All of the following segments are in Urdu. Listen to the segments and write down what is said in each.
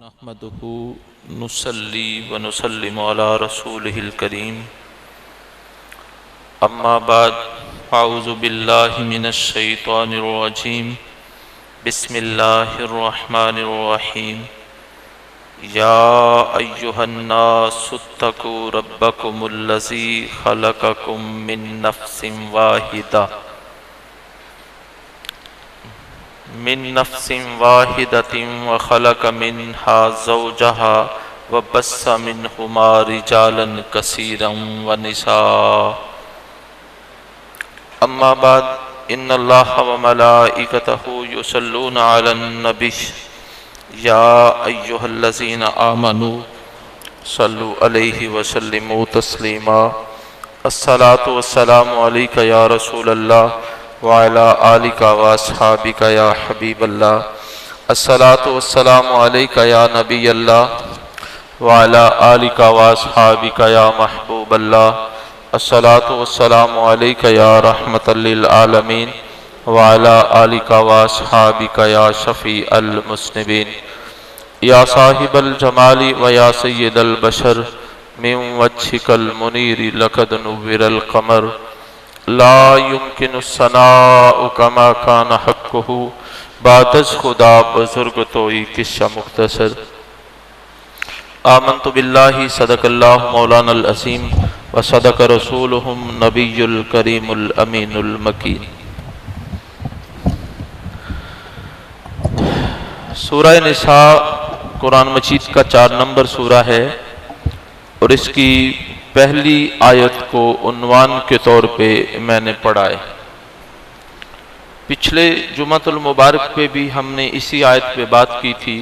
نحمده نصلي ونسلم على رسوله الكريم اما بعد اعوذ بالله من الشيطان الرجيم بسم الله الرحمن الرحيم يا ايها الناس اتقوا ربكم الذي خلقكم من نفس واحدة وخلق منها زوجها وبث منهما رجالا كثيرا ونساء أما بعد إن الله وملائكته يصلون على النبي يا أيها الذين آمنوا صلوا عليه وسلموا تسليما الصلاة والسلام عليك يا رسول الله وعلى آلك وأصحابك يا حبيب الله الصلاة والسلام عليك يا نبي الله وعلى آلك وأصحابك يا محبوب الله الصلاة والسلام عليك يا رحمة للعالمين وعلى آلك وأصحابك يا شفيع المذنبين يا صاحب الجمال ويا سيد البشر من وجهك المنير لقد نور القمر لا يمكن الثناء كما كان حقه بعد از خدا بزرگ توئی قصہ مختصر آمنت باللہ صدق اللہ مولانا العظیم وصدق رسولہم نبی الکریم الامین المکین۔ سورہ نساء قرآن مجید کا 4 نمبر سورہ ہے اور اس کی پہلی آیت کو عنوان کے طور پہ میں نے پڑھا ہے۔ پچھلے جمعۃ المبارک پہ بھی ہم نے اسی آیت پہ بات کی تھی،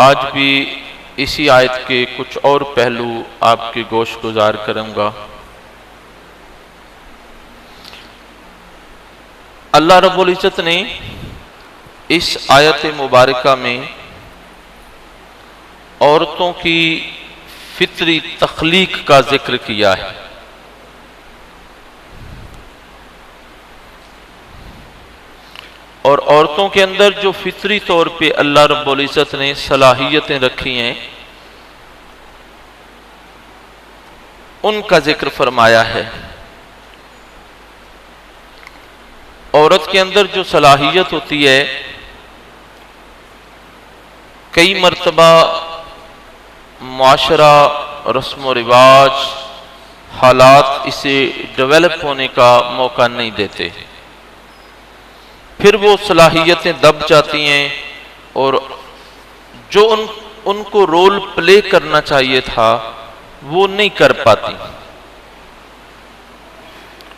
آج بھی اسی آیت کے کچھ اور پہلو آپ کے گوش گزار کروں گا۔ اللہ رب العزت نے اس آیت مبارکہ میں عورتوں کی فطری تخلیق کا ذکر کیا ہے۔ اور عورتوں کے اندر جو فطری طور پہ اللہ رب العزت نے صلاحیتیں رکھی ہیں ان کا ذکر فرمایا ہے۔ عورت کے اندر جو صلاحیت ہوتی ہے کئی مرتبہ معاشرہ، رسم و رواج، حالات اسے ڈیولپ ہونے کا موقع نہیں دیتے، پھر وہ صلاحیتیں دب جاتی ہیں اور جو ان کو رول پلے کرنا چاہیے تھا وہ نہیں کر پاتی۔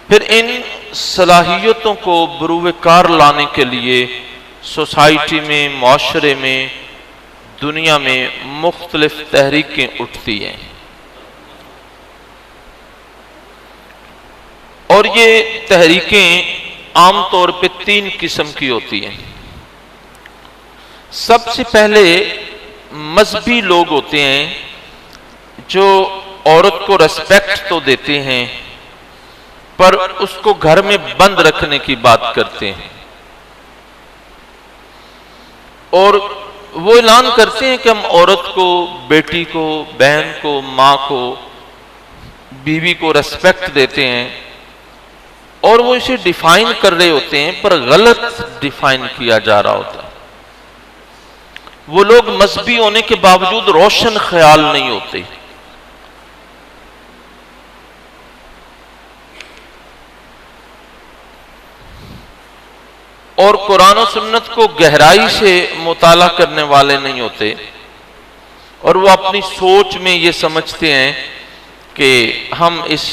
پھر ان صلاحیتوں کو بروئے کار لانے کے لیے سوسائٹی میں، معاشرے میں، دنیا میں مختلف تحریکیں اٹھتی ہیں، اور یہ تحریکیں عام طور پہ 3 قسم کی ہوتی ہیں۔ سب سے پہلے مذہبی لوگ ہوتے ہیں جو عورت کو ریسپیکٹ تو دیتے ہیں پر اس کو گھر میں بند رکھنے کی بات کرتے ہیں، اور وہ اعلان کرتے ہیں کہ ہم عورت کو، بیٹی کو، بہن کو، ماں کو، بیوی کو ریسپیکٹ دیتے ہیں، اور وہ اسے ڈیفائن کر رہے ہوتے ہیں پر غلط ڈیفائن کیا جا رہا ہوتا ہے۔ وہ لوگ مذہبی ہونے کے باوجود روشن خیال نہیں ہوتے، اور قرآن و سنت کو گہرائی سے مطالعہ کرنے والے نہیں ہوتے، اور وہ اپنی سوچ میں یہ سمجھتے ہیں کہ ہم اس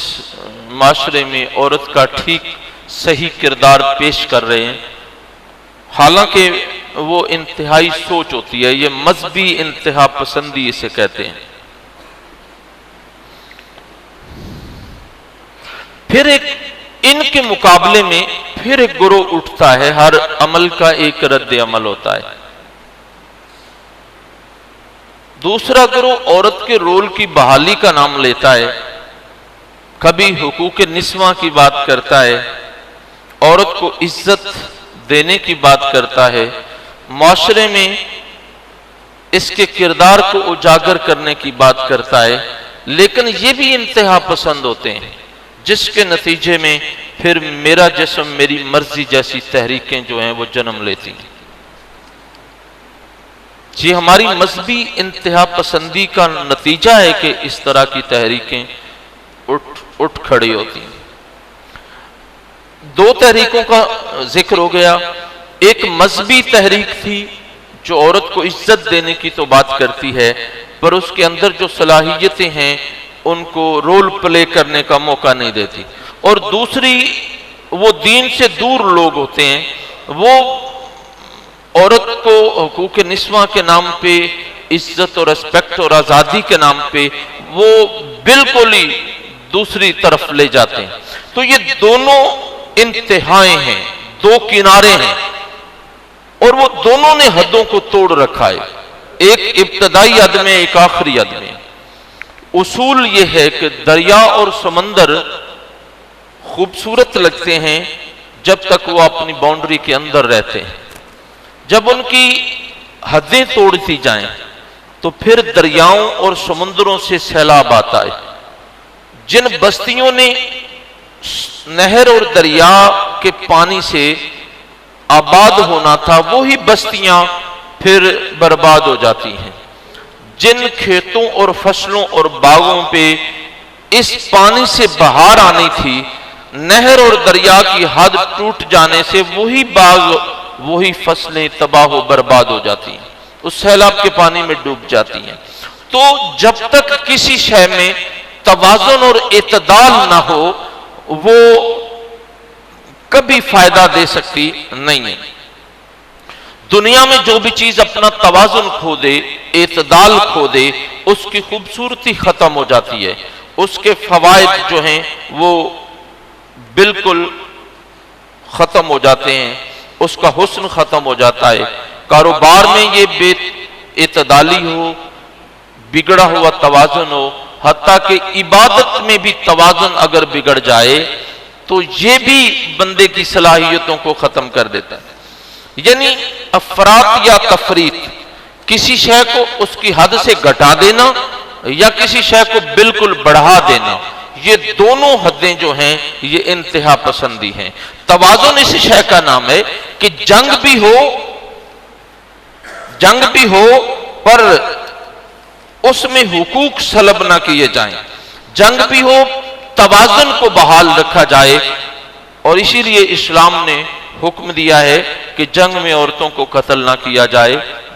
معاشرے میں عورت کا ٹھیک صحیح کردار پیش کر رہے ہیں، حالانکہ وہ انتہائی سوچ ہوتی ہے، یہ مذہبی انتہا پسندی اسے کہتے ہیں۔ پھر ان کے مقابلے میں پھر ایک گروہ اٹھتا ہے، ہر عمل کا ایک رد عمل ہوتا ہے۔ دوسرا گروہ عورت کے رول کی بحالی کا نام لیتا ہے، کبھی حقوق نسواں کی بات کرتا ہے، عورت کو عزت دینے کی بات کرتا ہے، معاشرے میں اس کے کردار کو اجاگر کرنے کی بات کرتا ہے، لیکن یہ بھی انتہا پسند ہوتے ہیں جس کے نتیجے میں پھر میرا جسم میری مرضی جیسی تحریکیں جو ہیں وہ جنم لیتی ہیں۔ یہ ہماری مذہبی انتہا پسندی کا نتیجہ ہے کہ اس طرح کی تحریکیں اٹھ کھڑی ہوتی ہیں۔ دو تحریکوں کا ذکر ہو گیا، ایک مذہبی تحریک تھی جو عورت کو عزت دینے کی تو بات کرتی ہے، پر اس کے اندر جو صلاحیتیں ہیں ان کو رول پلے کرنے کا موقع نہیں دیتی، اور دوسری وہ دین سے دور لوگ ہوتے ہیں، وہ عورت کو حقوق نسواں کے نام پہ، عزت اور ریسپیکٹ اور آزادی کے نام پہ وہ بالکل ہی دوسری طرف لے جاتے ہیں۔ تو یہ دونوں انتہائیں ہیں، دو کنارے ہیں، اور وہ دونوں نے حدوں کو توڑ رکھا ہے، ایک ابتدائی حد میں، ایک آخری حد میں۔ اصول یہ ہے کہ دریا اور سمندر خوبصورت لگتے ہیں جب تک وہ اپنی باؤنڈری کے اندر رہتے ہیں، جب ان کی حدیں توڑتی جائیں تو پھر دریاؤں اور سمندروں سے سیلاب آتا ہے۔ جن بستیوں نے نہر اور دریا کے پانی سے آباد ہونا تھا وہی بستیاں پھر برباد ہو جاتی ہیں۔ جن کھیتوں اور فصلوں اور باغوں پہ اس پانی سے بہار آنی تھی، نہر اور دریا کی حد ٹوٹ جانے سے وہی باغ، وہی فصلیں تباہ و برباد ہو جاتی ہیں، اس سیلاب کے پانی میں ڈوب جاتی ہیں۔ تو جب تک کسی شے میں توازن اور اعتدال نہ ہو وہ کبھی فائدہ دے سکتی نہیں ہے۔ دنیا میں جو بھی چیز اپنا توازن کھو دے، اعتدال کھو دے، اس کی خوبصورتی ختم ہو جاتی ہے، اس کے فوائد جو ہیں وہ بالکل ختم ہو جاتے ہیں، اس کا حسن ختم ہو جاتا ہے۔ کاروبار میں یہ بے اعتدالی ہو، بگڑا ہوا توازن ہو، حتیٰ کہ عبادت میں بھی توازن اگر بگڑ جائے تو یہ بھی بندے کی صلاحیتوں کو ختم کر دیتا ہے۔ یعنی افراط یا تفریط، کسی شے کو اس کی حد سے گھٹا دینا یا کسی شے کو بالکل بڑھا دینا، یہ دونوں حدیں جو ہیں یہ انتہا پسندی ہیں۔ توازن اس شے کا نام ہے کہ جنگ بھی ہو پر اس میں حقوق سلب نہ کیے جائیں، جنگ بھی ہو توازن کو بحال رکھا جائے، اور اسی لیے اسلام نے حکم دیا ہے کہ جنگ میں عورتوں کو قتل نہ کیا جائے،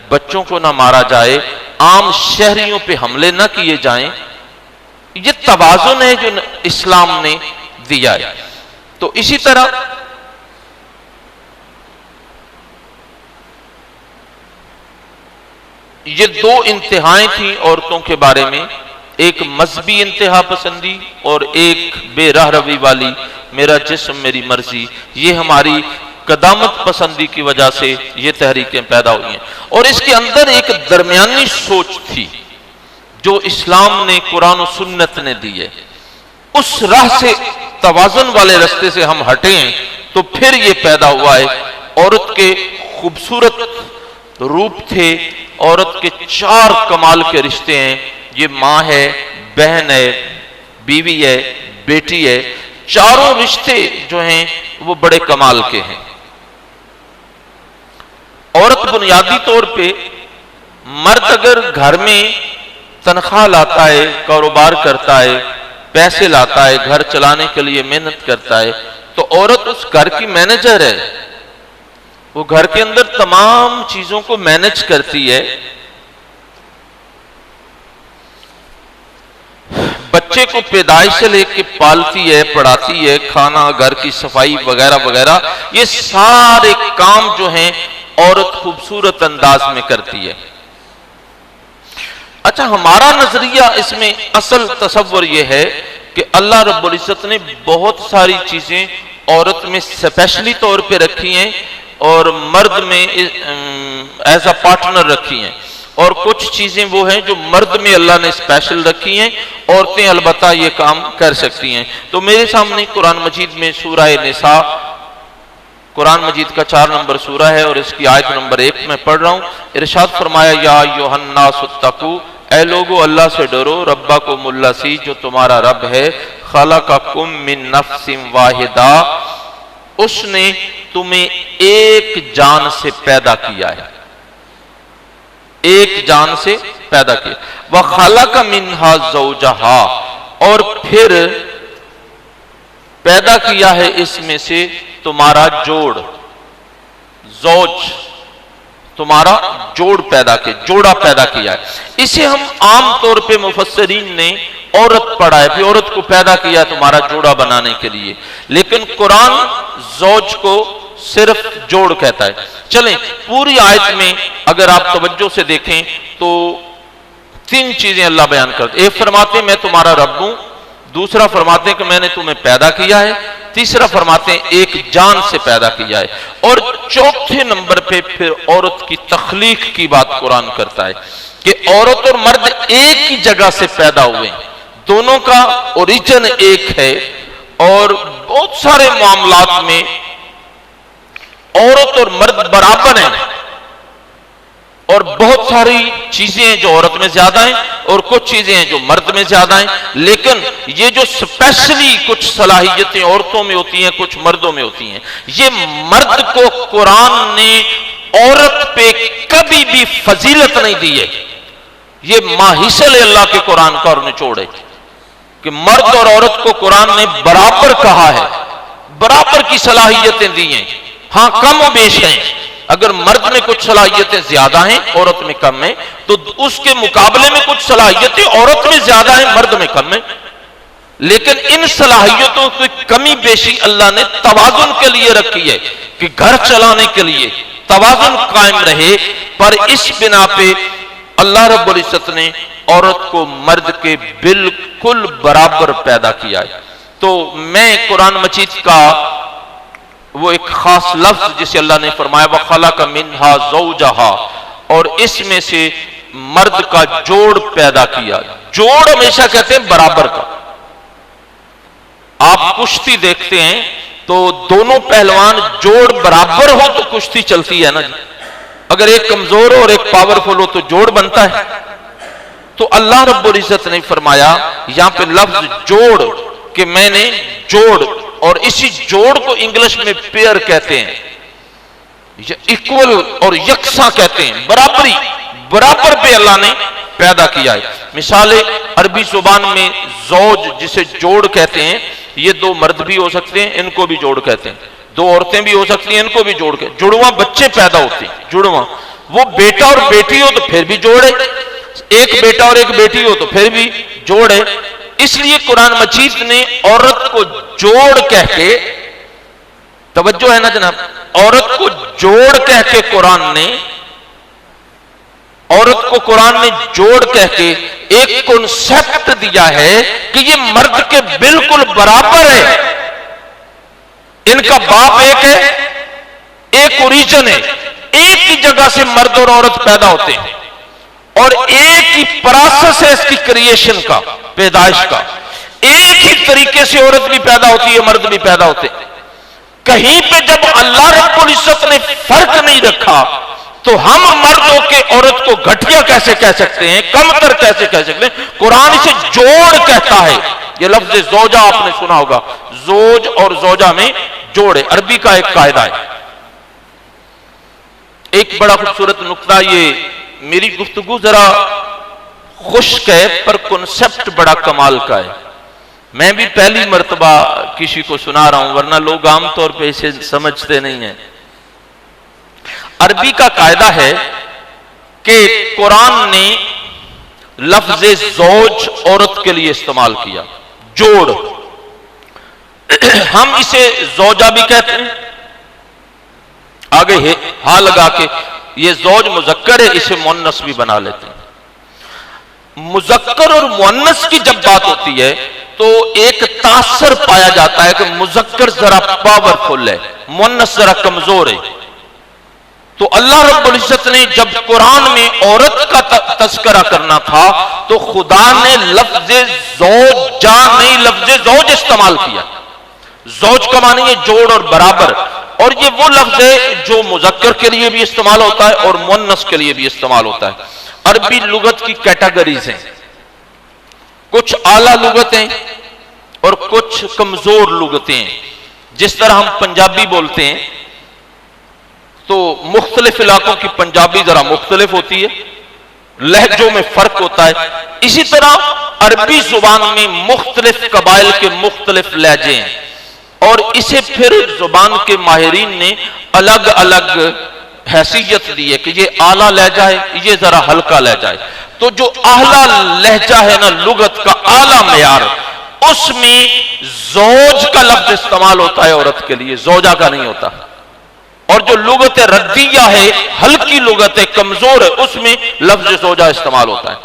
بچوں کو نہ مارا جائے، عام شہریوں پہ حملے نہ کیے جائیں۔ یہ توازن ہے جو اسلام نے دیا ہے۔ تو اسی طرح یہ دو انتہائیں تھیں عورتوں کے بارے میں، ایک مذہبی انتہا پسندی اور ایک بے راہ روی والی میرا جسم میری مرضی۔ یہ ہماری قدامت پسندی کی وجہ سے یہ تحریکیں پیدا ہوئی ہیں، اور اس کے اندر ایک درمیانی سوچ تھی جو اسلام نے، قرآن و سنت نے دی ہے۔ اس راہ سے، توازن والے رستے سے ہم ہٹے ہیں تو پھر یہ پیدا ہوا ہے۔ عورت کے خوبصورت روپ تھے، عورت کے 4 کمال کے رشتے ہیں، یہ ماں ہے، بہن ہے، بیوی ہے، بیٹی ہے، چاروں رشتے جو ہیں وہ بڑے کمال کے ہیں۔ عورت بنیادی طور پہ، مرد اگر گھر میں تنخواہ لاتا ہے، کاروبار کرتا ہے، پیسے لاتا ہے، گھر چلانے کے لیے محنت کرتا ہے، تو عورت اس گھر کی مینیجر ہے، وہ گھر کے اندر تمام چیزوں کو مینیج کرتی ہے۔ بچے کو پیدائش سے لے کے پالتی ہے، پڑھاتی ہے، کھانا، گھر کی صفائی وغیرہ وغیرہ، یہ سارے کام جو ہیں عورت خوبصورت انداز میں کرتی ہے۔ اچھا، ہمارا نظریہ اس میں اصل تصور یہ ہے کہ اللہ رب العزت نے بہت ساری چیزیں عورت میں اسپیشلی طور پہ رکھی ہیں اور مرد میں ایز اے پارٹنر رکھی ہیں، اور کچھ چیزیں وہ ہیں جو مرد میں اللہ نے اسپیشل رکھی ہیں، عورتیں البتہ یہ کام کر سکتی ہیں۔ تو میرے سامنے قرآن مجید میں سورہ نساء قرآن مجید کا 4 نمبر سورہ ہے اور اس کی آیت نمبر 1 میں پڑھ رہا ہوں. ارشاد فرمایا یا ایھا الناس اتقوا، اے لوگو اللہ سے ڈرو، ربکم الذی جو تمہارا رب ہے، خلقکم من نفس واحدہ، اس نے تمہیں ایک جان سے پیدا کیا ہے، ایک جان سے پیدا کیا. وَخَلَقَ مِنْهَا زَوْجَهَا، اور پھر پیدا کیا ہے اس میں سے تمہارا جوڑ، زوج، تمہارا جوڑ پیدا کیا، جوڑا پیدا کیا ہے. اسے ہم عام طور پہ مفسرین نے عورت پڑھا ہے، پھر عورت کو پیدا کیا تمہارا جوڑا بنانے کے لیے، لیکن قرآن زوج کو صرف جوڑ کہتا ہے. چلیں پوری آیت میں اگر آپ توجہ سے دیکھیں تو 3 چیزیں اللہ بیان کرتے. ایک فرماتے ہیں میں تمہارا رب ہوں، دوسرا فرماتے ہیں کہ میں نے تمہیں پیدا کیا ہے، تیسرا فرماتے ہیں ایک جان سے پیدا کیا ہے، اور چوتھے نمبر پہ پھر عورت کی تخلیق کی بات قرآن کرتا ہے کہ عورت اور مرد ایک ہی جگہ سے پیدا ہوئے ہیں، دونوں کا اوریجن ایک ہے، اور بہت سارے معاملات میں عورت اور مرد برابر ہیں، اور بہت ساری چیزیں ہیں جو عورت میں زیادہ ہیں اور کچھ چیزیں ہیں جو مرد میں زیادہ ہیں، لیکن یہ جو سپیشلی کچھ صلاحیتیں عورتوں میں ہوتی ہیں کچھ مردوں میں ہوتی ہیں، یہ مرد کو قرآن نے عورت پہ کبھی بھی فضیلت نہیں دی ہے. یہ ماحصل اللہ کے قرآن کا اور نچوڑ ہے کہ مرد اور عورت کو قرآن نے برابر کہا ہے، برابر کی صلاحیتیں دی ہیں. ہاں کم و بیش ہیں، اگر مرد میں کچھ صلاحیتیں زیادہ ہیں عورت میں کم ہیں تو اس کے مقابلے میں کچھ صلاحیتیں عورت میں زیادہ ہیں مرد میں کم ہیں، لیکن ان صلاحیتوں کی کمی بیشی اللہ نے توازن کے لیے رکھی ہے کہ گھر چلانے کے لیے توازن قائم رہے. پر اس بنا پہ اللہ رب العزت نے عورت کو مرد کے بالکل برابر پیدا کیا ہے. تو میں قرآن مجید کا وہ ایک خاص لفظ جسے اللہ نے فرمایا وَخَلَقَ مِنْهَا زَوْجَهَا، اور اس میں سے مرد کا جوڑ پیدا کیا. جوڑ ہمیشہ کہتے ہیں برابر کا. آپ کشتی دیکھتے ہیں تو دونوں پہلوان جوڑ برابر ہو تو کشتی چلتی ہے نا جی. اگر ایک کمزور ہو اور ایک پاورفل ہو تو جوڑ بنتا ہے. تو اللہ رب العزت نے فرمایا یہاں پہ لفظ جوڑ کہ میں نے جوڑ، اور اسی جوڑ کو انگلش میں پیئر کہتے ہیں، ایکول اور یکساں کہتے ہیں، برابری، برابر پہ اللہ نے پیدا کیا ہے. مثال عربی زبان میں زوج جسے جوڑ کہتے ہیں، یہ 2 مرد بھی ہو سکتے ہیں، ان کو بھی جوڑ کہتے ہیں، 2 عورتیں بھی ہو سکتی ہیں، ان کو بھی جوڑ کہتے ہیں. جڑواں بچے پیدا ہوتے ہیں، جڑواں، وہ بیٹا اور بیٹی ہو تو پھر بھی جوڑ ہے، ایک بیٹا اور ایک بیٹی ہو تو پھر بھی جوڑ ہے. اس لیے قرآن مجید نے عورت کو جوڑ کہہ کے، توجہ ہے نا جناب، عورت کو جوڑ کہہ کے قرآن نے، عورت کو قرآن نے جوڑ کہہ کے ایک کنسپٹ دیا ہے کہ یہ مرد کے بالکل برابر ہے. ان کا باپ ایک ہے، ایک اوریجن ہے، ایک ہی جگہ سے مرد اور عورت پیدا ہوتے ہیں، اور ایک ہی پروسیس ہے اس کی کریشن کا، پیدائش کا. ایک ہی طریقے سے عورت بھی پیدا ہوتی ہے، مرد بھی پیدا ہوتے ہیں. کہیں پہ جب اللہ رب العزت نے فرق نہیں رکھا تو ہم مردوں کے عورت کو گھٹیا کیسے کہہ سکتے ہیں، کم تر کیسے کہہ سکتے ہیں؟ قرآن اسے جوڑ کہتا ہے. یہ لفظ زوجہ آپ نے سنا ہوگا، زوج اور زوجہ میں جوڑ ہے، عربی کا ایک قاعدہ ہے. ایک بڑا خوبصورت نقطہ، یہ میری گفتگو ذرا خشک ہے پر کنسپٹ بڑا کمال کا ہے. میں بھی پہلی مرتبہ کسی کو سنا رہا ہوں، ورنہ لوگ عام طور پہ اسے سمجھتے نہیں ہیں. عربی کا قاعدہ ہے کہ قرآن نے لفظ زوج عورت کے لیے استعمال کیا، جوڑ. ہم اسے زوجہ بھی کہتے ہیں، آگے ہاں لگا کے یہ زوج مذکر ہے، اسے مؤنث بھی بنا لیتے ہیں. مذکر اور مؤنث کی جب بات ہوتی ہے تو ایک تاثر پایا جاتا ہے کہ مذکر ذرا پاورفل ہے، مؤنث ذرا کمزور ہے. تو اللہ رب العزت نے جب قرآن میں عورت کا تذکرہ کرنا تھا تو خدا نے لفظ زوجہ نہیں، لفظ زوج استعمال کیا. زوج کا معنی ہے جوڑ اور برابر، اور یہ وہ لفظ ہے جو مذکر کے لیے بھی استعمال ہوتا ہے اور مؤنث کے لیے بھی استعمال ہوتا ہے۔ عربی لغت کی کیٹیگریز ہیں، کچھ اعلیٰ لغتیں اور کچھ کمزور لغتیں ہیں۔ جس طرح ہم پنجابی بولتے ہیں تو مختلف علاقوں کی پنجابی ذرا مختلف ہوتی ہے، لہجوں میں فرق ہوتا ہے، اسی طرح عربی زبان میں مختلف قبائل کے مختلف لہجے ہیں، اور اسے پھر زبان کے ماہرین نے الگ الگ حیثیت دی ہے کہ یہ اعلیٰ لہجہ ہے، یہ ذرا ہلکا لہجہ ہے۔ تو جو اعلیٰ لہجہ ہے نا لغت کا اعلیٰ معیار، اس میں زوج کا لفظ استعمال ہوتا ہے عورت کے لیے، زوجہ کا نہیں ہوتا۔ اور جو لغت ردیہ ہے، ہلکی لغت ہے، کمزور ہے، اس میں لفظ زوجہ استعمال ہوتا ہے۔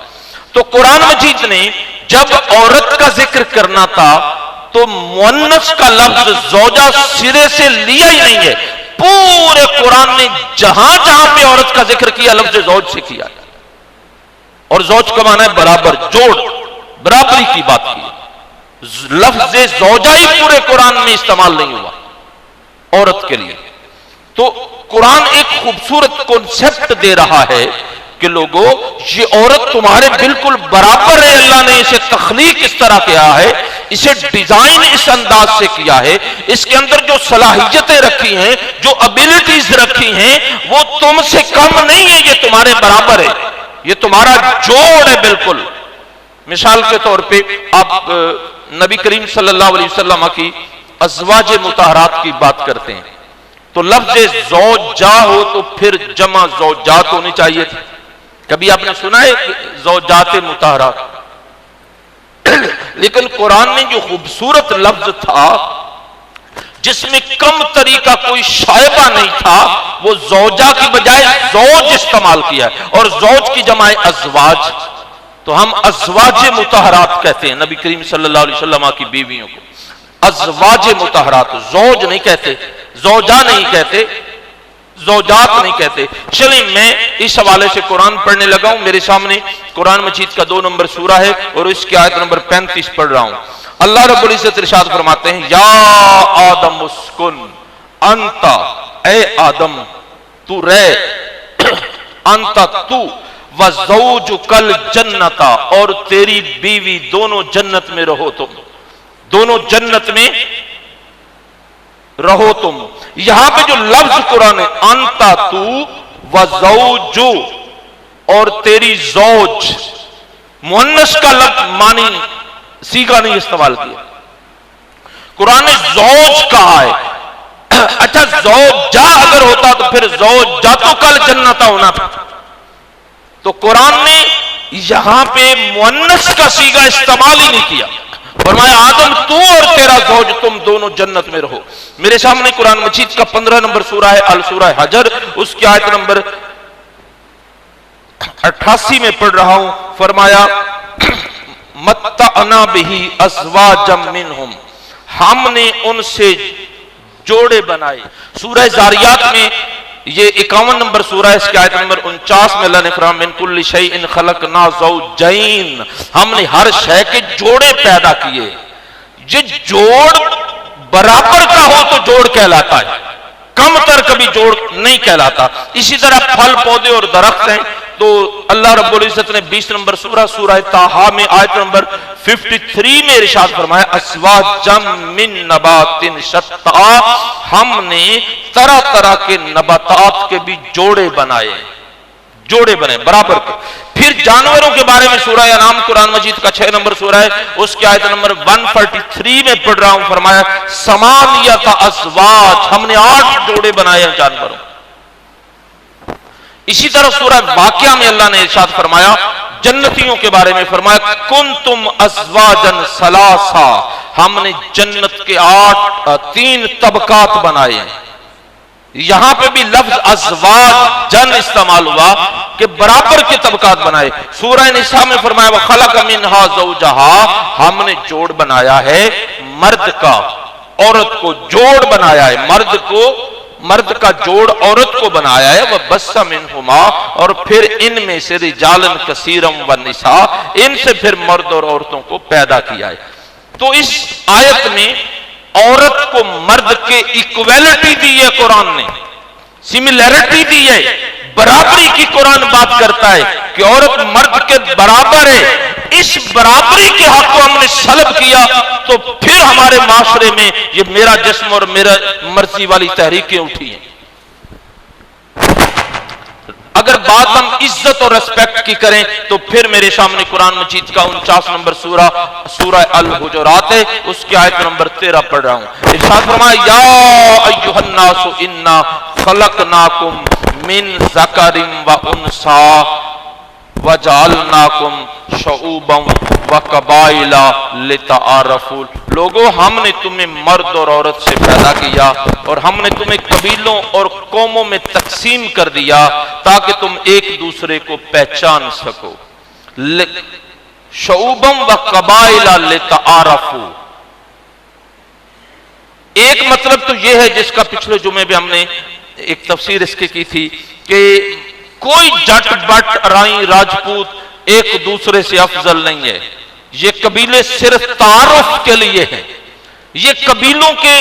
تو قرآن مجید نے جب عورت کا ذکر کرنا تھا تو مؤنث کا لفظ زوجہ سرے سے لیا ہی نہیں ہے، پورے قرآن نے جہاں جہاں پہ عورت کا ذکر کیا لفظ زوج سے کیا ہے، اور زوج کا معنی ہے برابر، جوڑ، برابری کی بات کی۔ لفظ زوجہ ہی پورے قرآن میں استعمال نہیں ہوا عورت کے لیے۔ تو قرآن ایک خوبصورت کنسپٹ دے رہا ہے کہ لوگوں یہ عورت تمہارے بالکل برابر ہے، اللہ نے اسے تخلیق اس طرح کیا ہے، اسے ڈیزائن اس انداز سے کیا ہے، اس کے اندر جو صلاحیتیں رکھی ہیں، جو ابیلٹیز رکھی ہیں، وہ تم سے کم نہیں ہے، یہ تمہارے برابر ہے، یہ تمہارا جوڑ ہے بالکل۔ مثال کے طور پہ آپ نبی کریم صلی اللہ علیہ وسلم کی ازواج مطہرات کی بات کرتے ہیں تو لفظ زوجہ ہو تو پھر جمع زوجات ہونی چاہیے تھی۔ کبھی آپ نے سنا ہے زوجات مطہرات؟ لیکن قرآن میں جو خوبصورت لفظ تھا جس میں کم طریقہ کوئی شائبہ نہیں تھا، وہ زوجہ کی بجائے زوج استعمال کیا ہے، اور زوج کی جمع ازواج، تو ہم ازواج مطہرات کہتے ہیں نبی کریم صلی اللہ علیہ وسلم کی بیویوں کو، ازواج مطہرات، زوج نہیں کہتے، زوجہ نہیں کہتے، زوجات نہیں کہتے۔ چلیں میں اس حوالے سے قرآن پڑھنے لگا ہوں، میرے سامنے قرآن مجید کا 2 نمبر سورہ ہے اور اس کی آیت نمبر 35 پڑھ رہا ہوں۔ اللہ رب العزت ارشاد فرماتے ہیں، یا آدم اسکن انت، اے آدم تو رہ، انت تو، وزوجک الجنت، اور تیری بیوی دونوں جنت میں رہو، تم دونوں جنت میں رہو تم۔ یہاں پہ جو لفظ قرآن ہے انتا تو وزوجو، اور تیری زوج، مؤنث کا لفظ معنی سیغہ نہیں استعمال کیا، قرآن نے زوج کہا ہے۔ اچھا زوجہ اگر ہوتا تو پھر زوجاتو کل جنت ہونا تھا، تو قرآن نے یہاں پہ مؤنث کا سیغہ استعمال ہی نہیں کیا، فرمایا آدم تو اور تیرا زوج تم دونوں جنت میں رہو۔ میرے سامنے قرآن مجید کا 15 نمبر سورہ ہے السورہ حجر، اس کی آیت نمبر 88 میں پڑھ رہا ہوں، فرمایا متعنا بہ ازواجا منہم، ہم نے ان سے جوڑے بنائے۔ سورہ زاریات میں یہ 51 نمبر سورہ ہے، اس کی آیت نمبر 49 میں اللہ نے فرمایا من کل شیء خلقنا زوجین، ہم نے ہر شے کے جوڑے پیدا کیے۔ یہ جوڑ برابر کا ہو تو جوڑ کہلاتا ہے، کم تر کبھی جوڑ نہیں کہلاتا۔ اسی طرح پھل پودے اور درخت ہیں تو اللہ رب العزت نے 20 نمبر سورہ طٰہٰ میں آیت نمبر 53 میں ارشاد فرمایا ازواجا من نبات شتیٰ، ہم نے طرح طرح کے نباتات کے بھی جوڑے بنائے، جوڑے بنے برابر کے۔ پھر جانوروں کے بارے میں سورہ انعام قرآن مجید کا 6 نمبر سورہ ہے، اس کی آیت نمبر 143 میں پڑھ رہا ہوں، فرمایا ثمانیۃ ازواج، ہم نے 8 جوڑے بنائے ہیں جانوروں۔ اسی طرح سورہ واقعہ میں اللہ نے ارشاد فرمایا جنتیوں کے بارے میں، فرمایا کنتم ازواجا ثلاثا، ہم نے جنت کے 3 طبقات بنائے ہیں۔ یہاں پہ بھی لفظ ازواج جن استعمال ہوا کہ برابر کے طبقات بنائے۔ سورہ نساء میں فرمایا وَخَلَقَ مِنْهَا زَوْجَهَا، ہم نے جوڑ بنایا ہے مرد کا، عورت کو جوڑ بنایا ہے، مرد کا جوڑ عورت کو بنایا ہے، وَبَثَّ مِنْهُمَا، اور پھر ان میں سے رِجَالًا كَثِيرًا وَالنِّسَاء، ان سے پھر مرد اور عورتوں کو پیدا کیا ہے۔ تو اس آیت میں عورت کو مرد کے ایکویلٹی دی ہے قرآن نے، سملیرٹی دی ہے، برابری کی قرآن بات کرتا ہے کہ عورت مرد کے برابر ہے. اس برابری کے حق کو ہم نے سلب کیا تو پھر ہمارے معاشرے میں یہ میرا جسم اور میرا مرضی والی تحریکیں اٹھی ہیں. اگر بات ہم عزت اور ریسپیکٹ کی کریں تو پھر میرے سامنے قرآن مجید کا 49 نمبر سورہ الحجرات ہے، اس کی آیت نمبر 13 پڑھ رہا ہوں. ارشاد فرمایا یا ایھا الناس انا خلقناکم من ذکر و انثی وجعلناکم شعوبا وقبائل لتعارفوا. لوگوں ہم نے تمہیں مرد اور عورت سے پیدا کیا اور ہم نے تمہیں قبیلوں اور قوموں میں تقسیم کر دیا تاکہ تم ایک دوسرے کو پہچان سکو. شعوبا وقبائل لتعارفوا. ایک مطلب تو یہ ہے جس کا پچھلے جمعے بھی ہم نے ایک تفسیر اس کی تھی کہ کوئی جٹ بٹ رائی راجپوت ایک دوسرے سے افضل نہیں ہے. یہ قبیلے صرف تعارف کے لیے ہیں. یہ قبیلوں کے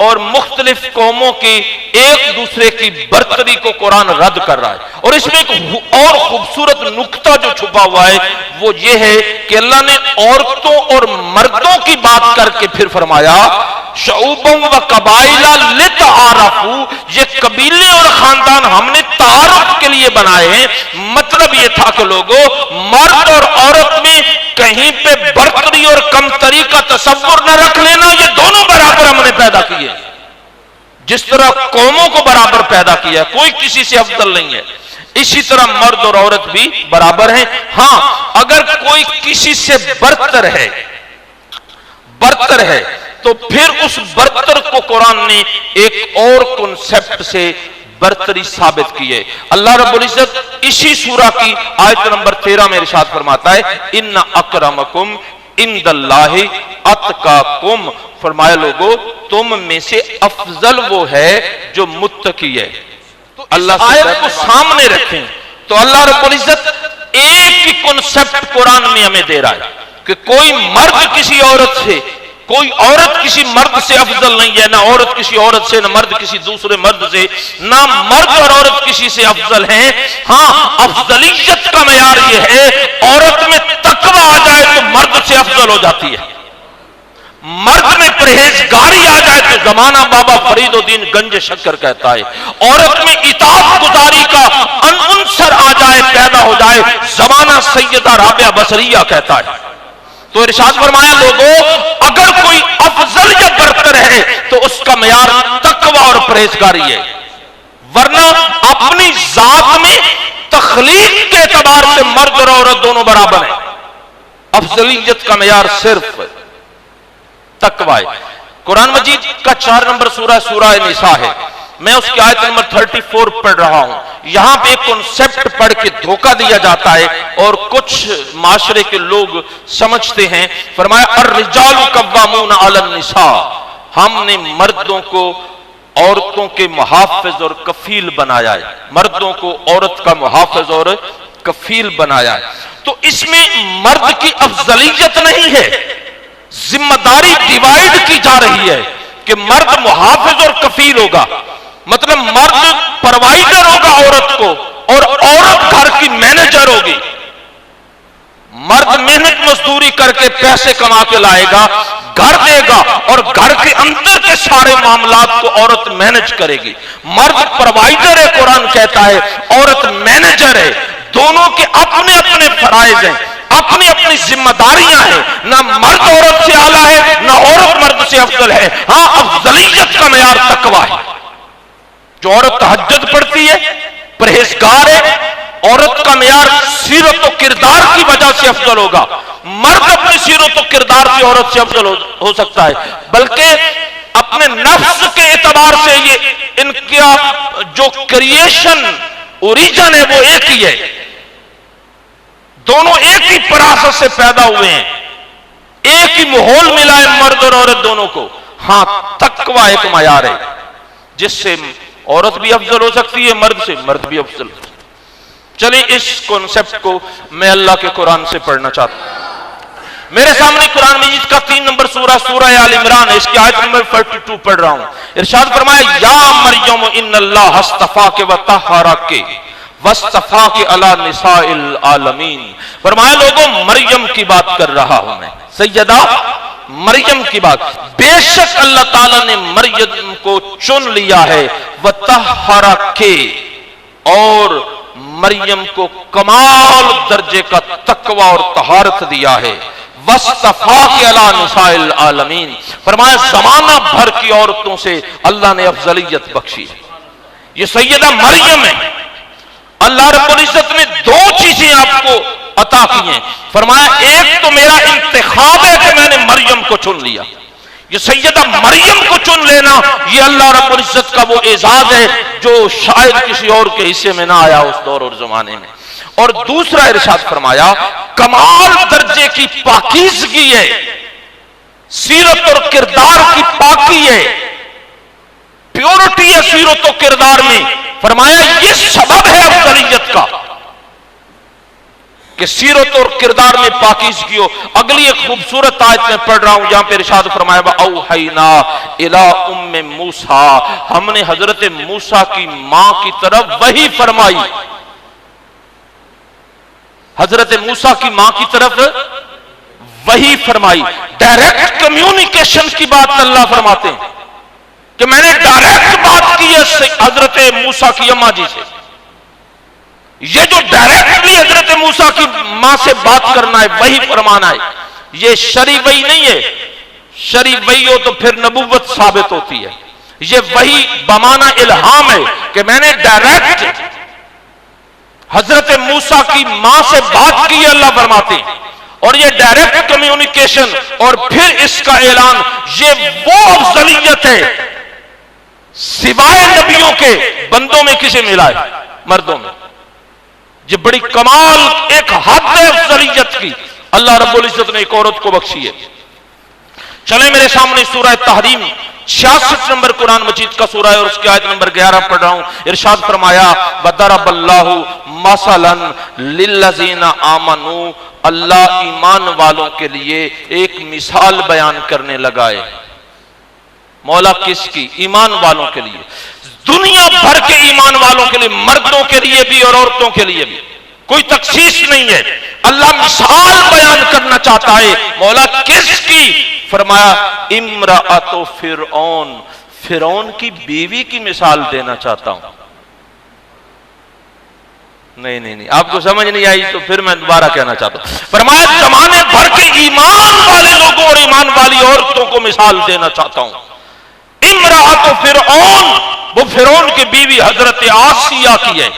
اور مختلف قوموں کی ایک دوسرے کی برتری کو قرآن رد کر رہا ہے. اور اس میں ایک اور خوبصورت نکتہ جو چھپا ہوا ہے وہ یہ ہے کہ اللہ نے عورتوں اور مردوں کی بات کر کے پھر فرمایا شعوبا و قبائل لتعارفوا. یہ قبیلے اور خاندان ہم نے تعارف کے لیے بنائے ہیں. مطلب یہ تھا کہ لوگوں مرد اور عورت میں کہیں پہ برتری اور کمتری کا تصور نہ رکھ لینا. یہ دونوں برابر ہم نے پیدا کیے. جس طرح قوموں کو برابر پیدا کیا، کوئی کسی سے افضل نہیں ہے، اسی طرح مرد اور عورت بھی برابر ہیں. ہاں اگر کوئی کسی سے برتر ہے تو پھر اس برتر کو قرآن نے ایک اور کنسپٹ سے برتری ثابت کی ہے. اللہ رب العزت اسی سورہ کی آیت نمبر 13 میں ارشاد فرماتا ہے ان اکرمکم عند اللہ اتقاکم. فرمایا لوگو تم میں سے افضل وہ ہے جو متقی ہے. تو اللہ آیت کو سامنے رکھیں تو اللہ رب العزت ایک ہی کنسپٹ قرآن میں ہمیں دے رہا ہے کہ کوئی مرد کسی عورت سے، کوئی عورت کسی مرد سے افضل نہیں ہے، نہ عورت کسی عورت سے، نہ مرد کسی دوسرے مرد سے، نہ مرد اور عورت کسی سے افضل ہیں. ہاں افضلیت کا معیار یہ ہے عورت میں تقوی آ جائے تو مرد سے افضل ہو جاتی ہے، مرد میں پرہیزگاری آ جائے تو زمانہ بابا فرید الدین گنج شکر کہتا ہے، عورت میں اطاعت گزاری کا عنصر آ جائے، پیدا ہو جائے، زمانہ سیدہ رابعہ بصریہ کہتا ہے. تو ارشاد فرمایا لوگوں اگر کوئی افضل یا برتر ہے تو اس کا معیار تقوی اور پرہیزگاری ہے، ورنہ اپنی ذات میں تخلیق کے اعتبار سے مرد اور عورت دونوں برابر ہیں. افضلیت کا معیار صرف تقوی ہے. قرآن مجید کا 4 نمبر سورہ نساء ہے. میں اس کی آیت نمبر 34 پڑھ رہا ہوں. یہاں پہ ایک کنسپٹ پڑھ کے دھوکہ دیا جاتا ہے اور کچھ معاشرے کے لوگ سمجھتے ہیں. فرمایا الرجال قوامون علی النساء. ہم نے مردوں کو عورتوں کے محافظ اور کفیل بنایا ہے، مردوں کو عورت کا محافظ اور کفیل بنایا ہے. تو اس میں مرد کی افضلیت نہیں ہے، ذمہ داری ڈیوائیڈ کی جا رہی ہے کہ مرد محافظ اور کفیل ہوگا. مطلب مرد پروائیڈر ہوگا عورت کو اور عورت گھر کی مینیجر ہوگی. مرد محنت مزدوری کر کے پیسے کما کے لائے گا، گھر دے گا اور گھر کے اندر کے سارے معاملات کو عورت مینیج کرے گی. مرد پروائیڈر ہے قرآن کہتا ہے، عورت مینیجر ہے. دونوں کے اپنے اپنے فرائض ہیں، اپنی اپنی ذمہ داریاں ہیں. نہ مرد عورت سے اعلیٰ ہے نہ عورت مرد سے افضل ہے. ہاں افضلیت کا معیار تقوی ہے. جو عورت تہجد پڑھتی ہے، پرہیزگار ہے، عورت کا معیار سیرت و کردار کی وجہ سے افضل ہوگا. مرد اپنی سیرت و کردار کی عورت سے افضل ہو سکتا ہے، بلکہ اپنے نفس کے اعتبار سے یہ ان کا جو کریشن اوریجن ہے وہ ایک ہی ہے. دونوں ایک ہی پراثت سے پیدا ہوئے ہیں، ایک ہی ماحول ملا ہے مرد اور عورت دونوں کو. ہاں تقوی ایک معیار ہے جس سے عورت بھی افضل ہو سکتی ہے، مرد سے مرد بھی افضل. چلیں اس کنسپٹ کو میں اللہ کے قرآن سے پڑھنا چاہتا ہوں. میرے سامنے قرآن مجید کا 3 نمبر سورہ سورہ آل عمران ہے، اس کی آیت نمبر 42 پڑھ رہا ہوں۔ ارشاد فرمایا یا مریم ان اللہ اصطفاک و طہرک واصطفاک علی نساء العالمین۔ فرمایا لوگوں مریم کی بات کر رہا ہوں میں، سیدہ مریم کی بات، بے شک اللہ تعالیٰ نے مریم کو چن لیا ہے، وطہرک، اور مریم کو کمال درجے کا تقوی اور طہارت دیا ہے، واصطفاک علی نساء العالمین، فرمایا زمانہ بھر کی عورتوں سے اللہ نے افضلیت بخشی ہے۔ یہ سیدہ مریم ہے، اللہ رب العزت نے 2 چیزیں آپ کو عطا کی ہیں، فرمایا ایک تو میرا انتخاب ہے کہ میں نے مریم کو چن لیا، یہ سیدہ مریم کو چن لینا یہ اللہ رب العزت کا وہ اعزاز ہے جو شاید کسی اور کے حصے میں نہ آیا اس دور اور زمانے میں۔ اور دوسرا ارشاد فرمایا کمال درجے کی پاکیزگی ہے، سیرت اور کردار کی پاکی ہے، پیورٹی ہے سیرت و کردار میں، فرمایا یہ سبب ہے افضلیت کا کہ سیرت اور کردار میں پاکیزگی ہو۔ اگلی ایک خوبصورت آیت میں پڑھ رہا ہوں جہاں پہ ارشاد فرمایا وَأَوْحَيْنَا إِلَىٰ أُمِّ مُوسَىٰ، ہم نے حضرت موسیٰ کی ماں کی طرف وحی فرمائی، حضرت موسیٰ کی ماں کی طرف وحی فرمائی۔ ڈائریکٹ کمیونیکیشن کی بات اللہ فرماتے ہیں کہ میں نے ڈائریکٹ بات کی ہے حضرت موسیٰ کی اماں جی سے۔ یہ جو ڈائریکٹلی حضرت موسیٰ کی ماں سے بات کرنا ہے، وحی فرمانا ہے، یہ شرعی وحی نہیں ہے، شرعی وحی ہو تو پھر نبوت ثابت ہوتی ہے، یہ وحی بمعنی الہام ہے کہ میں نے ڈائریکٹ حضرت موسیٰ کی ماں سے بات کی ہے، اللہ فرماتے ہیں، اور یہ ڈائریکٹ کمیونیکیشن اور پھر اس کا اعلان، یہ وہ افضلیت ہے سوائے نبیوں کے بندوں میں کسے ملا ہے؟ مردوں میں۔ یہ بڑی کمال ایک حد ہے افضلیت کی، اللہ رب العزت نے ایک عورت کو بخشی ہے۔ چلیں میرے سامنے سورہ تحریم 66 نمبر قرآن مجید کا سورہ ہے اور اس کی آیت نمبر 11 پڑھ رہا ہوں۔ ارشاد فرمایا وَضَرَبَ اللَّهُ مَثَلًا لِلَّذِينَ آمَنُوا، اللہ ایمان والوں کے لیے ایک مثال بیان کرنے لگا ہے۔ مولا کس کی؟ ایمان والوں کے لیے، دنیا بھر کے ایمان والوں کے لیے، مردوں کے لیے بھی اور عورتوں کے لیے بھی، کوئی تخصیص نہیں ہے، اللہ مثال بیان کرنا چاہتا ہے۔ مولا کس کی؟ فرمایا امرأۃ فرعون، فرعون کی بیوی کی مثال دینا چاہتا ہوں۔ نہیں آپ کو سمجھ نہیں آئی تو پھر میں دوبارہ کہنا چاہتا ہوں، فرمایا زمانے بھر کے ایمان والے لوگوں اور ایمان والی عورتوں کو مثال دینا چاہتا ہوں۔ امرأۃ فرعون، وہ فرعون کی بیوی حضرت آسیہ کی ہے۔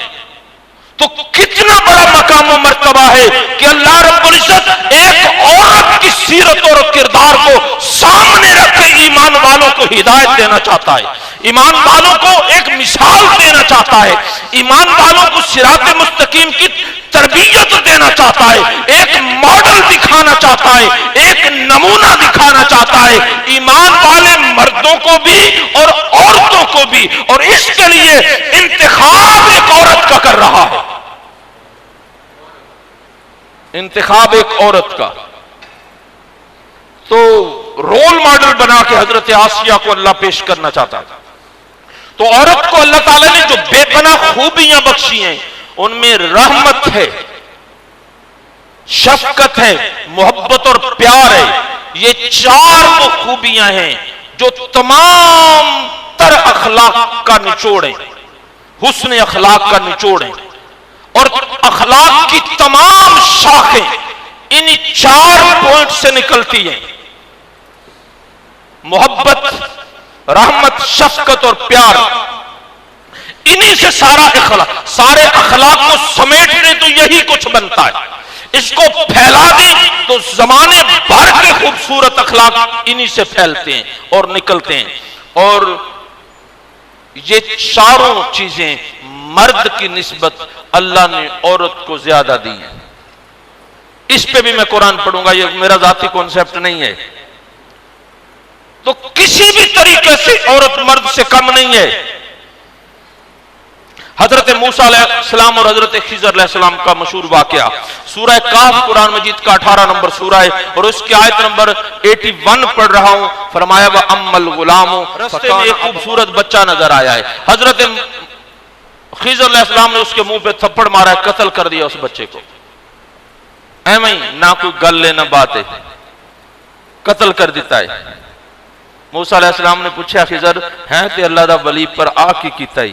تو کتنا بڑا مقام و مرتبہ ہے کہ اللہ رب العزت ایک عورت کی سیرت اور کردار کو سامنے رکھ کے ایمان والوں کو ہدایت دینا چاہتا ہے، ایمان والوں کو ایک مثال دینا چاہتا ہے، ایمان والوں کو صراط مستقیم کی تربیت دینا چاہتا ہے، ایک ماڈل دکھانا چاہتا ہے، ایک نمونہ دکھانا چاہتا ہے، ایمان والے مردوں کو بھی اور عورتوں کو بھی، اور اس کے لیے انتخاب ایک عورت کا کر رہا ہے، انتخاب ایک عورت کا۔ تو رول ماڈل بنا کے حضرت آسیہ کو اللہ پیش کرنا چاہتا تھا۔ تو عورت کو اللہ تعالیٰ نے جو بے پناہ خوبیاں بخشی ہیں، ان میں رحمت ہے، شفقت ہے، محبت اور پیار ہے، یہ 4 وہ خوبیاں ہیں جو تمام تر اخلاق کا نچوڑ ہیں، حسن اخلاق کا نچوڑ ہیں، اور اخلاق کی تمام شاخیں انہی 4 پوائنٹ سے نکلتی ہیں، محبت، رحمت، شفقت اور پیار، انہی سے سارے اخلاق کو سمیٹ لیں تو یہی کچھ بنتا ہے، اس کو پھیلا دیں تو زمانے بھر کے خوبصورت اخلاق انہی سے پھیلتے ہیں اور نکلتے ہیں۔ اور یہ 4 چیزیں مرد کی نسبت اللہ نے عورت کو زیادہ دی ہیں۔ اس پہ بھی میں قرآن پڑھوں گا، یہ میرا ذاتی کانسیپٹ نہیں ہے۔ تو کسی بھی طریقے سے عورت مرد سے کم نہیں ہے۔ حضرت موسیٰ علیہ السلام اور حضرت خضر علیہ السلام کا مشہور واقعہ، سورہ کہف قرآن مجید کا 18 نمبر سورہ ہے اور اس کی آیت نمبر 81 پڑھ رہا ہوں۔ فرمایا وَأَمَّا الْغُلَامُ، رستے میں ایک خوبصورت بچہ نظر آیا ہے، حضرت خضر علیہ السلام نے اس کے منہ پہ تھپڑ مارا ہے، قتل کر دیا اس بچے کو، ایویں ہی نہ کوئی گل لے نہ بات ہے، قتل کر دیتا ہے۔ موسیٰ علیہ السلام نے پوچھا خضر ہیں تے اللہ دا ولی پر آ کی کیتا ہی؟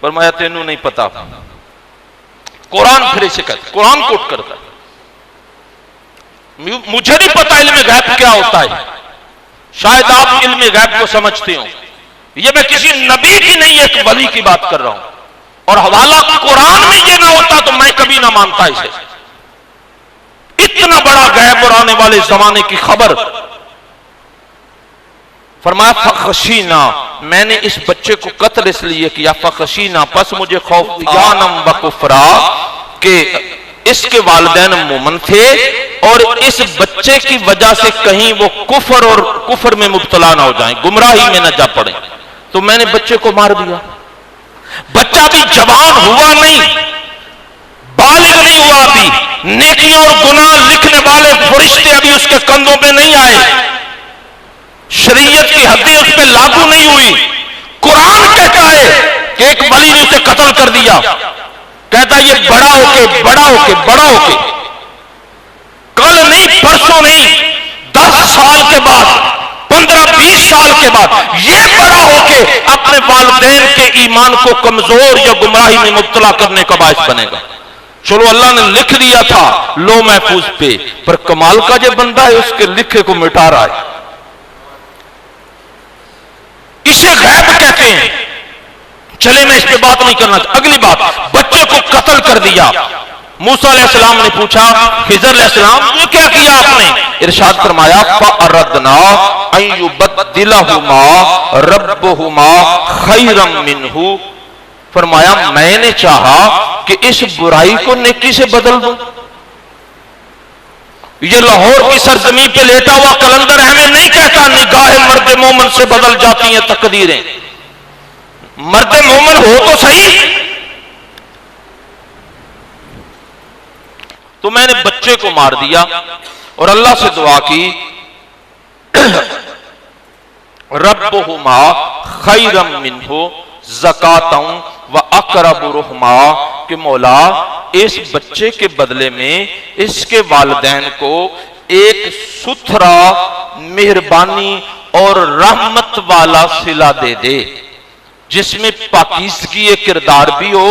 فرمایا تینوں نہیں پتا، قرآن پھر شکایت، قرآن کوٹ کرتا ہے، مجھے نہیں پتا علم غیب کیا ہوتا ہے، شاید آپ علم غیب کو سمجھتے ہوں، یہ میں کسی نبی کی نہیں ایک ولی کی بات کر رہا ہوں، اور حوالہ قرآن میں یہ نہ ہوتا تو میں کبھی نہ مانتا اسے، اتنا بڑا غیب اور آنے والے زمانے کی خبر۔ فرمایا فخشینا، میں نے اس بچے کو قتل اس لیے کیا، فخشینا پس مجھے خوف یانم و کفرا کہ اس کے والدین مومن تھے اور اس بچے کی وجہ سے کہیں وہ کفر میں مبتلا نہ ہو جائیں، گمراہی میں نہ جا پڑیں، تو میں نے بچے کو مار دیا۔ بچہ بھی جوان ہوا نہیں، بالغ نہیں ہوا، ابھی نیکیوں اور گناہ لکھنے والے فرشتے ابھی اس کے کندھوں پہ نہیں آئے، شریعت کی حدیں اس پہ لاگو نہیں ہوئی۔ قرآن کہتا ہے کہ ایک ولی نے اسے قتل کر دیا، کہتا ہے یہ بڑا ہو کے کل نہیں پرسوں نہیں 10 سال کے بعد 15-20 سال کے بعد یہ بڑا ہو کے اپنے والدین کے ایمان کو کمزور یا گمراہی میں مبتلا کرنے کا باعث بنے گا۔ چلو اللہ نے لکھ دیا تھا لو محفوظ پہ، پر کمال کا جو بندہ ہے اس کے لکھے کو مٹا رہا ہے، اسے غیب کہتے ہیں۔ چلے میں اس پہ بات نہیں کرنا چاہتا، اگلی بات، بچے کو قتل کر دیا۔ موسیٰ علیہ السلام نے پوچھا خضر علیہ السلام یہ کیا کیا آپ نے؟ ارشاد فرمایا فَأَرَدْنَا أَن يُبَدِّلَهُمَا رَبُّهُمَا خَيْرًا مِّنْهُ، فرمایا میں نے چاہا کہ اس برائی کو نیکی سے بدل دوں۔ یہ لاہور کی سرزمین پہ لیٹا ہوا کلندر ہمیں نہیں کہتا نگاہ مرد مومن سے بدل جاتی ہیں تقدیریں، مرد مومن ہو تو صحیح۔ تو میں نے بچے کو مار دیا اور اللہ سے دعا کی ربہما خیرم منہ زکاتم و اقرب رحما، کہ مولا اس بچے کے بدلے میں اس کے والدین کو ایک ستھرا مہربانی اور رحمت والا صلہ دے دے، جس میں پاکیزگی کردار بھی ہو،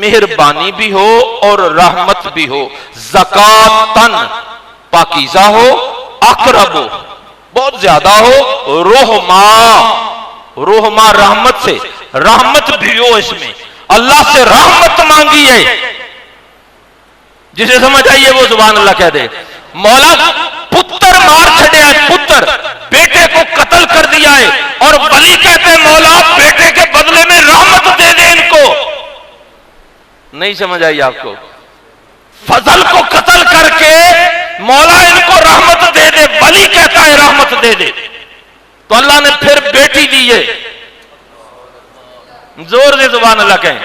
مہربانی بھی ہو اور رحمت بھی ہو، زکاتن پاکیزہ ہو، اقرب ہو بہت زیادہ ہو، رحما رحمت سے، رحمت بھی ہو اس میں، اللہ سے رحمت مانگی ہے، جسے سمجھ آئیے وہ زبان اللہ کہہ دے۔ مولا پتر مار چھڑے ہے، پتر بیٹے کو قتل کر دیا ہے، اور ولی کہتے ہیں مولا بیٹے کے بدلے میں رحمت دے دے ان کو، نہیں سمجھ آئی آپ کو؟ فضل کو قتل کر کے مولا ان کو رحمت دے دے، ولی کہتا ہے رحمت دے دے، تو اللہ نے پھر بیٹی دی ہے، زور سے زبان اللہ کہیں،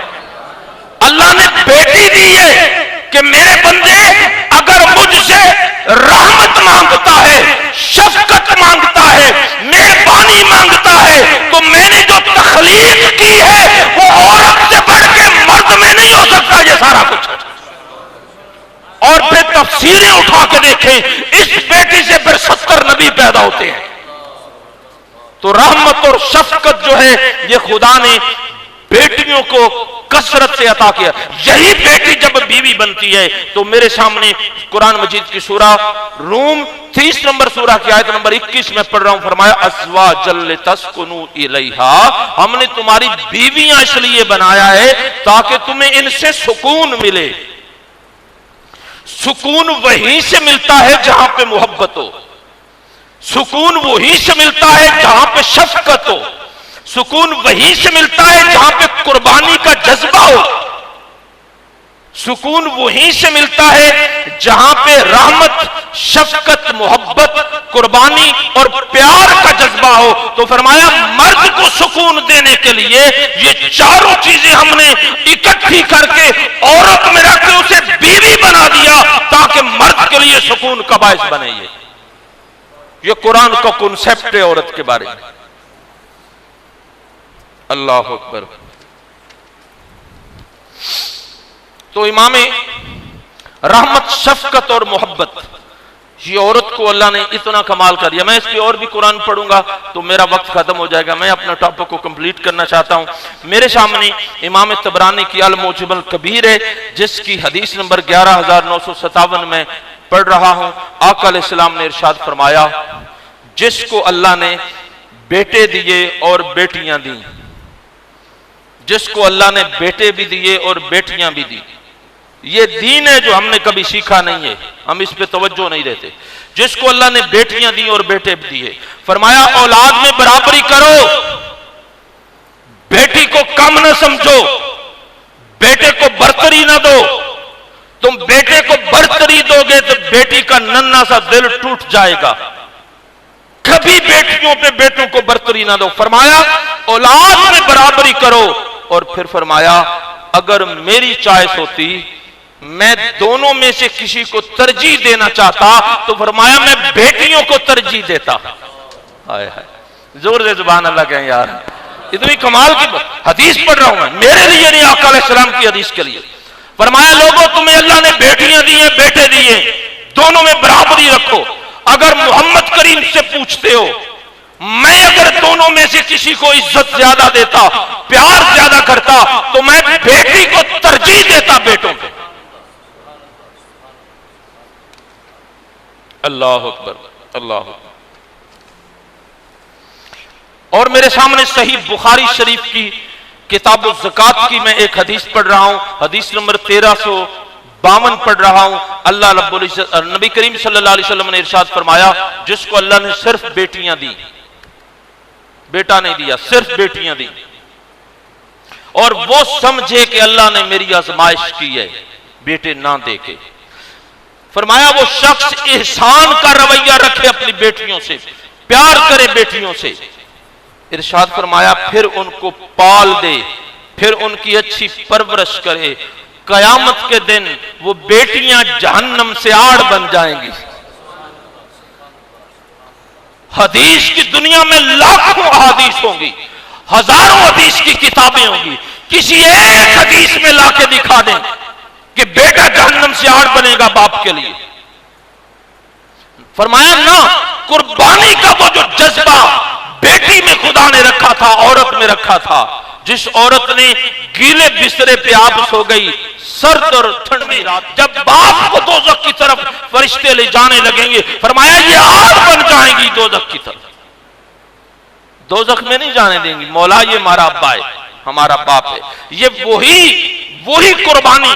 اللہ نے بیٹی دی ہے کہ میرے بندے اگر مجھ سے رحمت مانگتا ہے، شفقت مانگتا ہے، مہربانی مانگتا ہے، تو میں نے جو تخلیق کی ہے وہ عورت سے بڑھ کے مرد میں نہیں ہو سکتا یہ سارا کچھ۔ اور پھر تفسیریں اٹھا کے دیکھیں، اس بیٹی سے پھر 70 نبی پیدا ہوتے ہیں۔ تو رحمت اور شفقت جو ہے یہ خدا نے بیٹیوں کو کثرت سے عطا کیا۔ یہی بیٹی جب بیوی بنتی ہے تو میرے سامنے قرآن مجید کی سورہ روم 30 نمبر سورہ کی آیت نمبر 21 میں پڑھ رہا ہوں، فرمایا ازواجا لتسکنوا الیہا، ہم نے تمہاری بیویاں اس لیے بنایا ہے تاکہ تمہیں ان سے سکون ملے۔ سکون وہیں سے ملتا ہے جہاں پہ محبت ہو، سکون وہیں سے ملتا ہے جہاں پہ شفقت ہو، سکون وہیں سے ملتا ہے جہاں پہ قربانی کا جذبہ ہو، سکون وہیں سے ملتا ہے جہاں پہ رحمت، شفقت، محبت، قربانی اور پیار کا جذبہ ہو، تو فرمایا مرد کو سکون دینے کے لیے یہ چاروں چیزیں ہم نے اکٹھی کر کے عورت میں رکھ کے اسے بیوی بنا دیا تاکہ مرد کے لیے سکون کا باعث بنے۔ یہ قرآن کا کنسپٹ ہے عورت کے بارے میں۔ اللہ اکبر۔ تو امام رحمت، شفقت اور محبت، یہ عورت کو اللہ نے اتنا کمال کر دیا۔ میں اس پہ اور بھی قرآن پڑھوں گا تو میرا وقت ختم ہو جائے گا، میں اپنا ٹاپک کو کمپلیٹ کرنا چاہتا ہوں۔ میرے سامنے امام طبرانی کی المعجم الکبیر ہے، جس کی حدیث نمبر 11957 میں پڑھ رہا ہوں۔ آقا علیہ السلام نے ارشاد فرمایا، جس کو اللہ نے بیٹے دیے اور بیٹیاں دیں، جس کو اللہ نے بیٹے بھی دیے اور بیٹیاں بھی دی، یہ دین ہے جو ہم نے کبھی سیکھا نہیں ہے، ہم اس پہ توجہ نہیں دیتے۔ جس کو اللہ نے بیٹیاں دی اور بیٹے بھی دیے، فرمایا اولاد میں برابری کرو، بیٹی کو کم نہ سمجھو، بیٹے کو برتری نہ دو۔ تم بیٹے کو برتری دو گے تو بیٹی کا ننھا سا دل ٹوٹ جائے گا۔ کبھی بیٹیوں پہ بیٹوں کو برتری نہ دو۔ فرمایا اولاد میں برابری کرو، اور پھر فرمایا اگر میری چوائس ہوتی میں دونوں میں سے کسی کو ترجیح دینا چاہتا تو فرمایا میں بیٹیوں کو ترجیح دیتا۔ ہائے ہائے، زور سے سبحان اللہ کہیں یار، اتنی کمال کی حدیث پڑھ رہا ہوں میں، میرے لیے نہیں، آقا علیہ السلام کی حدیث کے لیے۔ فرمایا لوگوں تمہیں اللہ نے بیٹیاں دی ہیں، بیٹے دیے، دونوں میں برابری رکھو۔ اگر محمد کریم سے پوچھتے ہو، میں اگر دونوں میں سے کسی کو عزت زیادہ دیتا، پیار زیادہ کرتا، تو میں بیٹی کو ترجیح دیتا بیٹوں کو۔ اللہ اکبر، اللہ اکبر۔ اور میرے سامنے صحیح بخاری شریف کی کتاب الزکات کی میں ایک حدیث پڑھ رہا ہوں، حدیث نمبر 1352 پڑھ رہا ہوں۔ اللہ رب العزت، نبی کریم صلی اللہ علیہ وسلم نے ارشاد فرمایا، جس کو اللہ نے صرف بیٹیاں دی، بیٹا نہیں دیا، صرف بیٹیاں دی، اور وہ سمجھے کہ اللہ نے میری آزمائش کی ہے بیٹے نہ دے کے، فرمایا وہ شخص احسان کا رویہ رکھے اپنی بیٹیوں سے، پیار کرے بیٹیوں سے، ارشاد فرمایا پھر ان کو پال دے، پھر ان کی اچھی پرورش کرے، قیامت کے دن وہ بیٹیاں جہنم سے آڑ بن جائیں گی۔ حدیث کی دنیا میں لاکھوں حدیث ہوں گی، ہزاروں حدیث کی کتابیں ہوں گی، کسی ایک حدیث میں لا کے دکھا دیں کہ بیٹا جہنم سے آڑ بنے گا باپ کے لیے۔ فرمایا نہ، قربانی کا وہ جو جذبہ بیٹی میں خدا نے رکھا تھا، عورت میں رکھا تھا، جس عورت نے گیلے بسترے پہ آپ سو گئی سرد اور ٹھنڈی رات، جب باپ کو دوزخ کی طرف فرشتے لے جانے لگیں گے، فرمایا یہ آگ بن جائیں گی دوزخ کی طرف، دوزخ میں نہیں جانے دیں گی۔ مولا یہ ہمارا ابا ہے، ہمارا باپ ہے، یہ وہی قربانی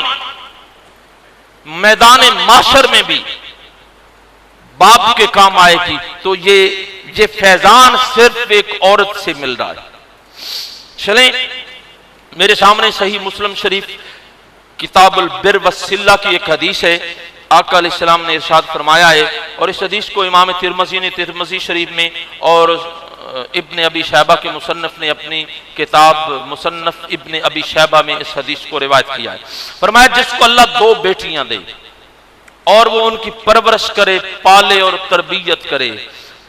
میدان معاشر میں بھی باپ کے کام آئے گی۔ تو یہ فیضان صرف ایک عورت سے مل رہا ہے۔ چلیں، میرے سامنے صحیح مسلم شریف کتاب البر والصلہ کی ایک حدیث ہے، آقا علیہ السلام نے ارشاد فرمایا ہے، اور اس حدیث کو امام ترمذی نے ترمذی شریف میں اور ابن ابی شیبہ کے مصنف نے اپنی کتاب مصنف ابن ابی شیبہ میں اس حدیث کو روایت کیا ہے۔ فرمایا جس کو اللہ دو بیٹیاں دے اور وہ ان کی پرورش کرے، پالے اور تربیت کرے،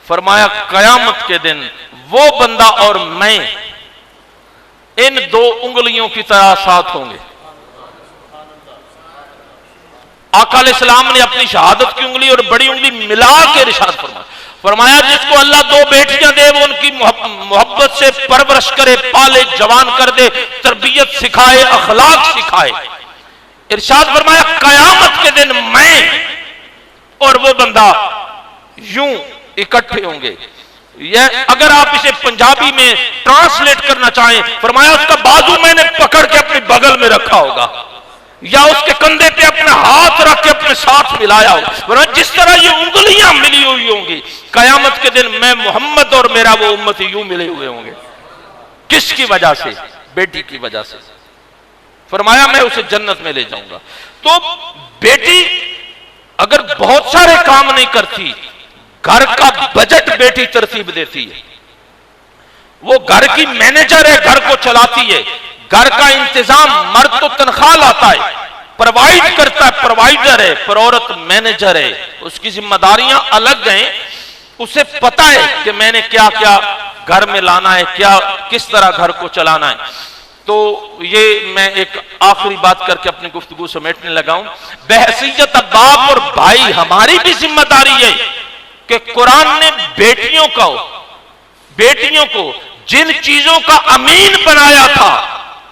فرمایا قیامت کے دن وہ بندہ اور میں ان دو انگلیوں کی طرح ساتھ ہوں گے۔ آقا علیہ السلام نے اپنی شہادت کی انگلی اور بڑی انگلی ملا کے ارشاد فرمایا جس کو اللہ دو بیٹیاں دے وہ ان کی محبت سے پرورش کرے، پالے، جوان کر دے، تربیت سکھائے، اخلاق سکھائے۔ ارشاد فرمایا قیامت کے دن میں اور وہ بندہ یوں اکٹھے ہوں گے۔ یہ اگر آپ اسے پنجابی میں ٹرانسلیٹ کرنا چاہیں، فرمایا اس کا بازو میں نے پکڑ کے اپنے بغل میں رکھا ہوگا، یا اس کے کندھے پہ اپنا ہاتھ رکھ کے اپنے ساتھ ملایا ہوگا۔ جس طرح یہ انگلیاں ملی ہوئی ہوں گی، قیامت کے دن میں محمد اور میرا وہ امت یوں ملے ہوئے ہوں گے۔ کس کی وجہ سے؟ بیٹی کی وجہ سے۔ فرمایا میں اسے جنت میں لے جاؤں گا۔ تو بیٹی بہت سارے کام نہیں کرتی، گھر کا بجٹ بیٹی ترتیب دیتی ہے، وہ گھر کی مینیجر ہے، گھر کو چلاتی ہے، گھر کا انتظام مرد تو تنخواہ لاتا ہے، پروائیڈ کرتا ہے، پروائیڈر ہے، پر عورت مینیجر ہے، اس کی ذمہ داریاں الگ ہیں، اسے پتا ہے کہ میں نے کیا کیا گھر میں لانا ہے، کیا کس طرح گھر کو چلانا ہے۔ تو یہ میں ایک آخری بات کر کے اپنی گفتگو سمیٹنے لگا ہوں، بحیثیت باپ اور بھائی ہماری بھی ذمہ داری ہے کہ قرآن نے بیٹیوں کو جن چیزوں کا امین بنایا تھا،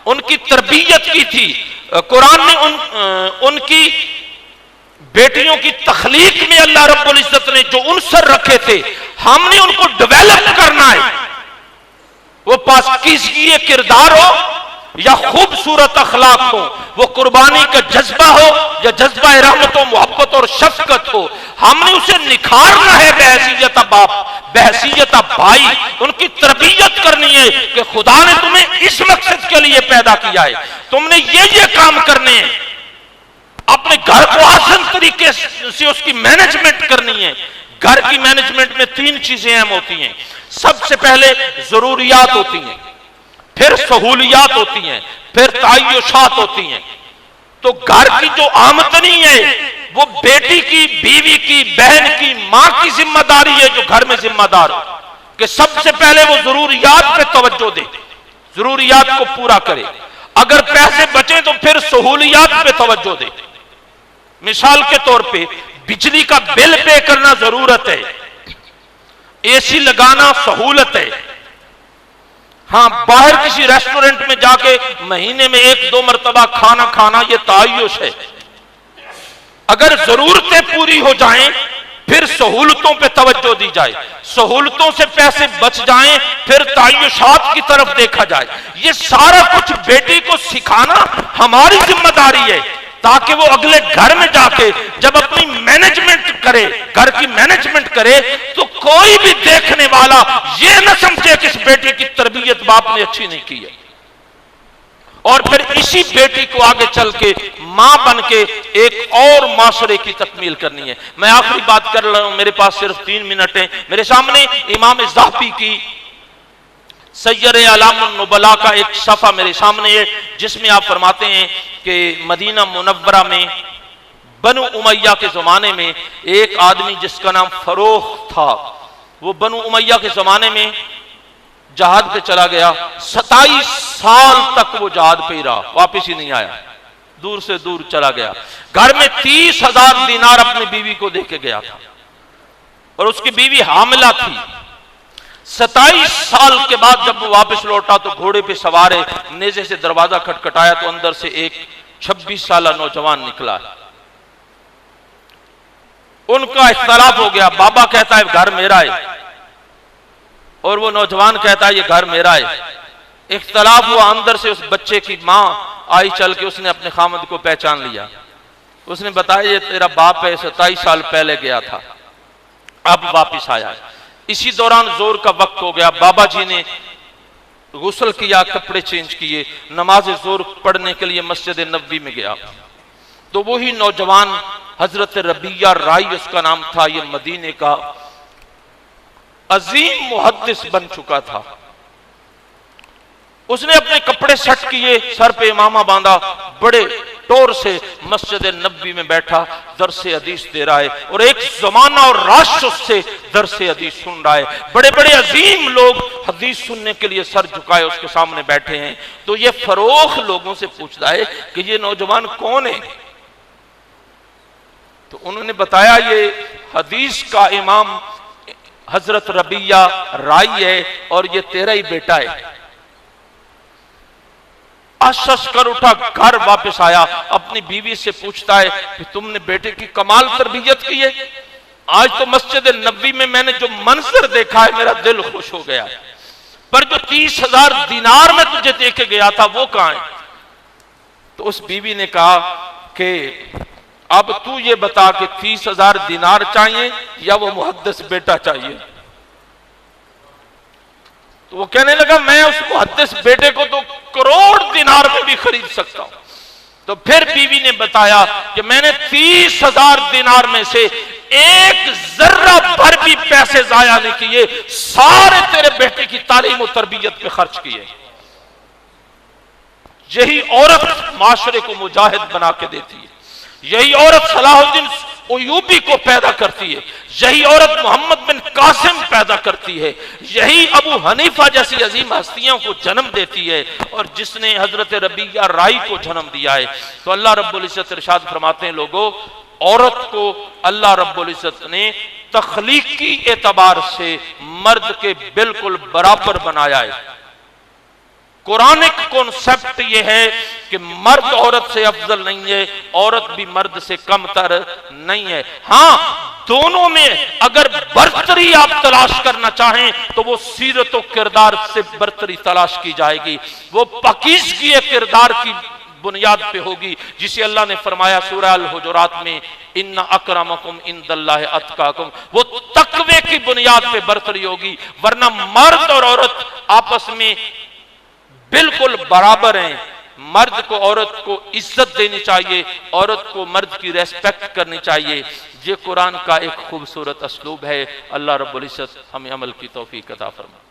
ان کی تربیت کی تھی، قرآن نے ان کی بیٹیوں کی تخلیق میں اللہ رب العزت نے جو عنصر رکھے تھے، ہم نے ان کو ڈیولپ کرنا ہے، وہ پاکیزگی کردار ہو یا خوبصورت اخلاق ہو، وہ قربانی کا جذبہ ہو یا جذبہ رحمت و محبت اور شفقت ہو، ہم نے اسے نکھارنا ہے بحیثیت باپ، بحیثیت بھائی، ان کی تربیت کرنی ہے کہ خدا نے تمہیں اس مقصد کے لیے پیدا کیا ہے، تم نے یہ کام کرنے ہیں، اپنے گھر کو آسان طریقے سے اس کی مینجمنٹ کرنی ہے۔ گھر کی مینجمنٹ میں 3 چیزیں اہم ہوتی ہیں، سب سے پہلے ضروریات ہوتی ہیں، پھر سہولیات ہوتی ہیں، پھر تعیشات ہوتی ہیں۔ تو گھر کی جو آمدنی ہے وہ بیٹی کی، بیوی کی، بہن کی، ماں کی ذمہ داری ہے جو گھر میں ذمہ دار ہو کہ سب سے پہلے وہ ضروریات پہ توجہ دے، ضروریات کو پورا کرے، اگر پیسے بچیں تو پھر سہولیات پہ توجہ دے۔ مثال کے طور پہ بجلی کا بل پے کرنا ضرورت ہے، اے سی لگانا سہولت ہے، ہاں باہر کسی ریسٹورنٹ میں جا کے مہینے میں 1-2 مرتبہ کھانا کھانا یہ تعیش ہے۔ اگر ضرورتیں پوری ہو جائیں پھر سہولتوں پہ توجہ دی جائے، سہولتوں سے پیسے بچ جائیں پھر تعیشات کی طرف دیکھا جائے۔ یہ سارا کچھ بیٹی کو سکھانا ہماری ذمہ داری ہے تاکہ وہ اگلے گھر میں جا کے جب اپنی مینجمنٹ کرے، گھر کی مینجمنٹ کرے، تو کوئی بھی دیکھنے والا یہ نہ سمجھے کہ اس بیٹی کی تربیت باپ نے اچھی نہیں کی ہے، اور پھر اسی بیٹی کو آگے چل کے ماں بن کے ایک اور معاشرے کی تکمیل کرنی ہے۔ میں آخری بات کر رہا ہوں، میرے پاس صرف 3 منٹ ہیں۔ میرے سامنے امام ذہبی کی سیر اعلام النبلاء کا ایک صفحہ میرے سامنے ہے، جس میں آپ فرماتے ہیں کہ مدینہ منورہ میں بنو امیہ کے زمانے میں ایک آدمی جس کا نام فروخ تھا، وہ بنو امیہ کے زمانے میں جہاد پہ چلا گیا، 27 سال تک وہ جہاد پہ ہی رہا، واپس ہی نہیں آیا، دور سے دور چلا گیا، گھر میں 30,000 دینار اپنی بیوی کو دے کے گیا تھا، اور اس کی بیوی حاملہ تھی۔ 27 سال کے بعد جب وہ واپس لوٹا تو گھوڑے پہ سوار ہے، نیزے سے دروازہ کھٹکھٹایا تو اندر سے ایک 26 سالہ نوجوان نکلا۔ ان کا اختلاف ہو گیا، بابا کہتا ہے گھر میرا ہے، اور وہ نوجوان کہتا ہے یہ گھر میرا ہے۔ اختلاف ہوا، اندر سے اس بچے کی ماں آئی چل کے، اس نے اپنے خامد کو پہچان لیا، اس نے بتایا یہ تیرا باپ ہے، 27 سال پہلے گیا تھا، اب واپس آیا ہے۔ اسی دوران زور کا وقت ہو گیا، بابا جی نے غسل کیا، کپڑے چینج کیے، نماز زور پڑھنے کے لیے مسجد نبوی میں گیا، تو وہی نوجوان حضرت ربیہ رائی اس کا نام تھا، یہ مدینے کا عظیم محدث بن چکا تھا۔ اس نے اپنے کپڑے سٹ کیے، سر پہ امامہ باندھا، بڑے ٹور سے مسجد نبوی میں بیٹھا، درس حدیث دے رہا ہے، اور ایک زمانہ اور راش اس سے درس حدیث سن رہا ہے، بڑے بڑے عظیم لوگ حدیث سننے کے لیے سر جھکائے اس کے سامنے بیٹھے ہیں۔ تو یہ فروخ لوگوں سے پوچھتا ہے کہ یہ نوجوان کون ہے؟ تو انہوں نے بتایا یہ حدیث کا امام حضرت ربیہ رائی ہے، اور یہ تیرا ہی بیٹا ہے۔ آشش کر اٹھا، گھر واپس آیا، اپنی بیوی سے پوچھتا ہے کہ تم نے بیٹے کی کمال تربیت کی ہے، آج تو مسجد نبوی میں نے جو منظر دیکھا ہے میرا دل خوش ہو گیا، پر جو 30,000 دینار میں تجھے دے کے گیا تھا وہ کہاں ہے؟ تو اس بیوی نے کہا کہ اب تو یہ بتا کہ 30,000 دینار چاہیے یا وہ محدث بیٹا چاہیے؟ تو وہ کہنے لگا میں اس محدث بیٹے کو تو کروڑ دینار میں بھی خرید سکتا ہوں، تو پھر بیوی نے بتایا کہ میں نے 30,000 دینار میں سے ایک ذرہ بھر بھی پیسے ضائع نہیں کیے، سارے تیرے بیٹے کی تعلیم و تربیت پہ خرچ کیے۔ یہی عورت معاشرے کو مجاہد بنا کے دیتی ہے، یہی عورت صلاح الدین ایوبی کو پیدا کرتی ہے، یہی عورت محمد بن قاسم پیدا کرتی ہے، یہی ابو حنیفہ جیسی عظیم ہستیوں کو جنم دیتی ہے، اور جس نے حضرت ربیعہ رائی کو جنم دیا ہے۔ تو اللہ رب العزت ارشاد فرماتے ہیں، لوگوں عورت کو اللہ رب العزت نے تخلیقی اعتبار سے مرد کے بالکل برابر بنایا ہے۔ قرآنک کانسیپٹ یہ ہے کہ مرد عورت سے افضل نہیں ہے، عورت بھی مرد سے کم تر نہیں ہے۔ ہاں دونوں میں اگر برتری آپ تلاش کرنا چاہیں تو وہ سیرت و کردار سے برتری تلاش کی جائے گی، وہ پاکیزگی کردار کی بنیاد پہ ہوگی، جسے اللہ نے فرمایا سورہ الحجرات میں ان اکرمکم عند اللہ اتقاکم، وہ تقوی کی بنیاد پہ برتری ہوگی، ورنہ مرد اور عورت آپس میں بالکل برابر ہیں۔ مرد کو عورت کو عزت دینی چاہیے، عورت کو مرد کی ریسپیکٹ کرنی چاہیے۔ یہ قرآن کا ایک خوبصورت اسلوب ہے۔ اللہ رب العزت ہمیں عمل کی توفیق عطا فرمائے۔